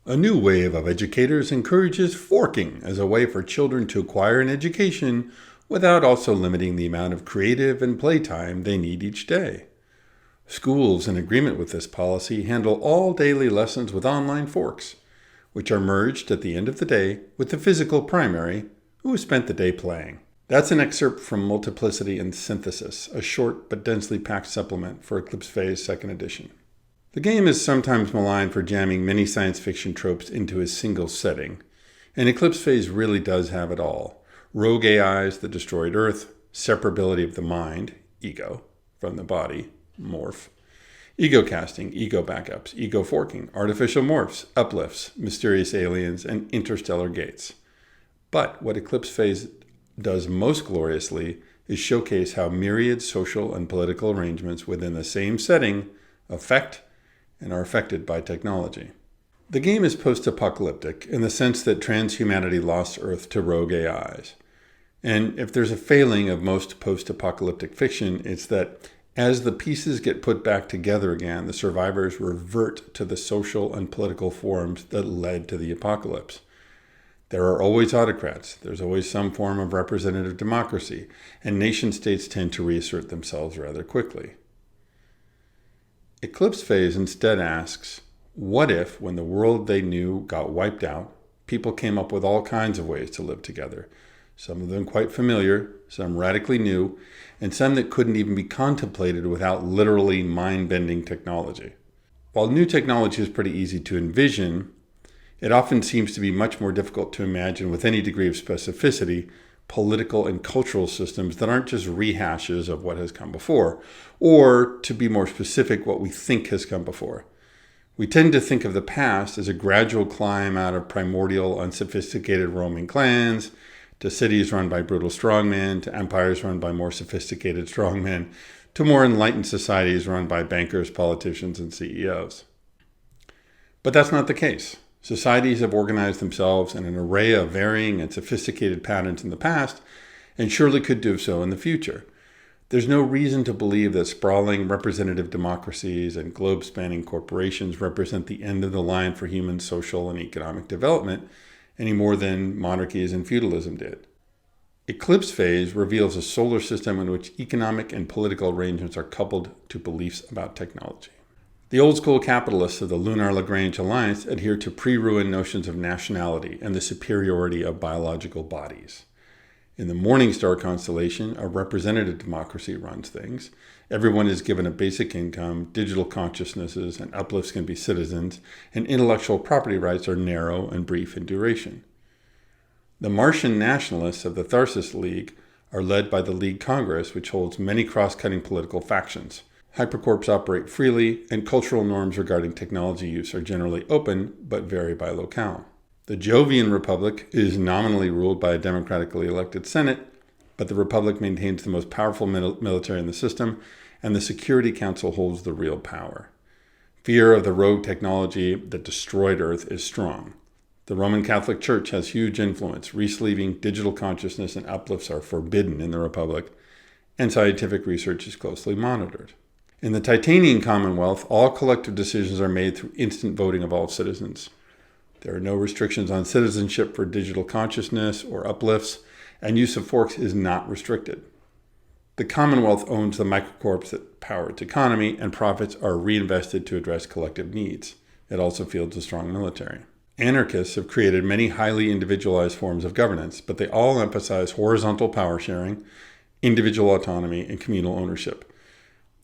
A new wave of educators encourages forking as a way for children to acquire an education without also limiting the amount of creative and playtime they need each day. Schools, in agreement with this policy, handle all daily lessons with online forks, which are merged at the end of the day with the physical primary, who has spent the day playing. That's an excerpt from Multiplicity and Synthesis, a short but densely packed supplement for Eclipse Phase 2nd edition. The game is sometimes maligned for jamming many science fiction tropes into a single setting, and Eclipse Phase really does have it all. Rogue AIs that destroyed Earth, separability of the mind, ego, from the body, morph, ego casting, ego backups, ego forking, artificial morphs, uplifts, mysterious aliens, and interstellar gates. But what Eclipse Phase does most gloriously is showcase how myriad social and political arrangements within the same setting affect and are affected by technology. The game is post-apocalyptic in the sense that transhumanity lost Earth to rogue AIs. And if there's a failing of most post-apocalyptic fiction, it's that as the pieces get put back together again, the survivors revert to the social and political forms that led to the apocalypse. There are always autocrats, there's always some form of representative democracy, and nation-states tend to reassert themselves rather quickly. Eclipse Phase instead asks, what if, when the world they knew got wiped out, people came up with all kinds of ways to live together, some of them quite familiar, some radically new, and some that couldn't even be contemplated without literally mind-bending technology. While new technology is pretty easy to envision, it often seems to be much more difficult to imagine with any degree of specificity political and cultural systems that aren't just rehashes of what has come before, or, to be more specific, what we think has come before. We tend to think of the past as a gradual climb out of primordial, unsophisticated roaming clans, to cities run by brutal strongmen, to empires run by more sophisticated strongmen, to more enlightened societies run by bankers, politicians, and CEOs. But that's not the case. Societies have organized themselves in an array of varying and sophisticated patterns in the past, and surely could do so in the future. There's no reason to believe that sprawling representative democracies and globe-spanning corporations represent the end of the line for human social and economic development any more than monarchies and feudalism did. Eclipse Phase reveals a solar system in which economic and political arrangements are coupled to beliefs about technology. The old-school capitalists of the Lunar-Lagrange Alliance adhere to pre-ruin notions of nationality and the superiority of biological bodies. In the Morningstar constellation, a representative democracy runs things. Everyone is given a basic income, digital consciousnesses, and uplifts can be citizens, and intellectual property rights are narrow and brief in duration. The Martian nationalists of the Tharsis League are led by the League Congress, which holds many cross-cutting political factions. Hypercorps operate freely, and cultural norms regarding technology use are generally open, but vary by locale. The Jovian Republic is nominally ruled by a democratically elected Senate, but the Republic maintains the most powerful military in the system, and the Security Council holds the real power. Fear of the rogue technology that destroyed Earth is strong. The Roman Catholic Church has huge influence. Resleeving, digital consciousness, and uplifts are forbidden in the Republic, and scientific research is closely monitored. In the Titanian Commonwealth, all collective decisions are made through instant voting of all citizens. There are no restrictions on citizenship for digital consciousness or uplifts, and use of forks is not restricted. The Commonwealth owns the microcorps that power its economy, and profits are reinvested to address collective needs. It also fields a strong military. Anarchists have created many highly individualized forms of governance, but they all emphasize horizontal power sharing, individual autonomy, and communal ownership.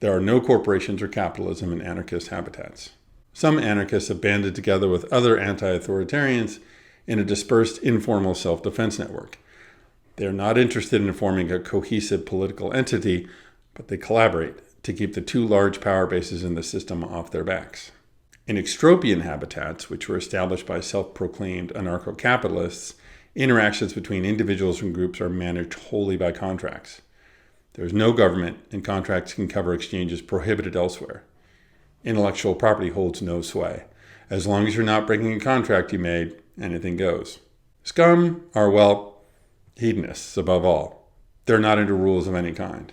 There are no corporations or capitalism in anarchist habitats. Some anarchists have banded together with other anti-authoritarians in a dispersed informal self-defense network. They are not interested in forming a cohesive political entity, but they collaborate to keep the two large power bases in the system off their backs. In extropian habitats, which were established by self-proclaimed anarcho-capitalists, interactions between individuals and groups are managed wholly by contracts. There is no government, and contracts can cover exchanges prohibited elsewhere. Intellectual property holds no sway. As long as you're not breaking a contract you made, anything goes. Scum are, well, hedonists above all. They're not into rules of any kind.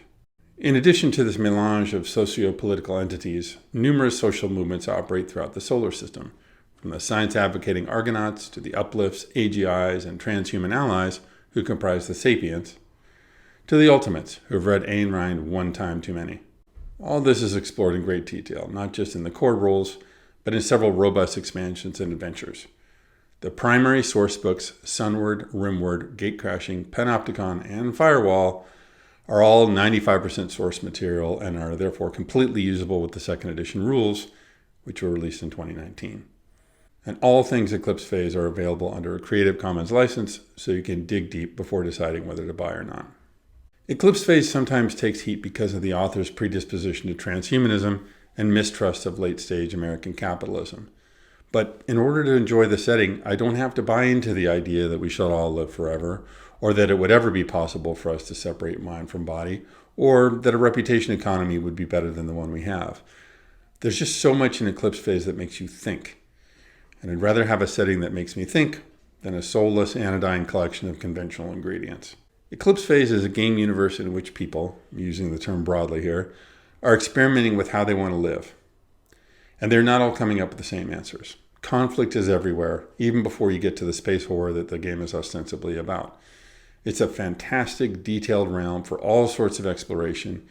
In addition to this melange of socio-political entities, numerous social movements operate throughout the solar system, from the science-advocating Argonauts to the uplifts, AGIs, and transhuman allies who comprise the sapients, to the ultimates who have read Ayn Rand one time too many. All this is explored in great detail, not just in the core rules, but in several robust expansions and adventures. The primary source books, Sunward, Rimward, Gatecrashing, Panopticon, and Firewall, are all 95% source material and are therefore completely usable with the second edition rules, which were released in 2019. And all things Eclipse Phase are available under a Creative Commons license, so you can dig deep before deciding whether to buy or not. Eclipse Phase sometimes takes heat because of the author's predisposition to transhumanism and mistrust of late-stage American capitalism. But in order to enjoy the setting, I don't have to buy into the idea that we shall all live forever, or that it would ever be possible for us to separate mind from body, or that a reputation economy would be better than the one we have. There's just so much in Eclipse Phase that makes you think. And I'd rather have a setting that makes me think than a soulless anodyne collection of conventional ingredients. Eclipse Phase is a game universe in which people, using the term broadly here, are experimenting with how they want to live. And they're not all coming up with the same answers. Conflict is everywhere, even before you get to the space horror that the game is ostensibly about. It's a fantastic, detailed realm for all sorts of exploration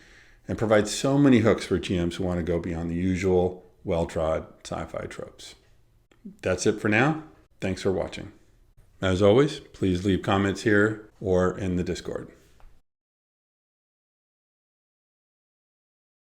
and provides so many hooks for GMs who want to go beyond the usual, well-trod sci-fi tropes. That's it for now. Thanks for watching. As always, please leave comments here or in the Discord.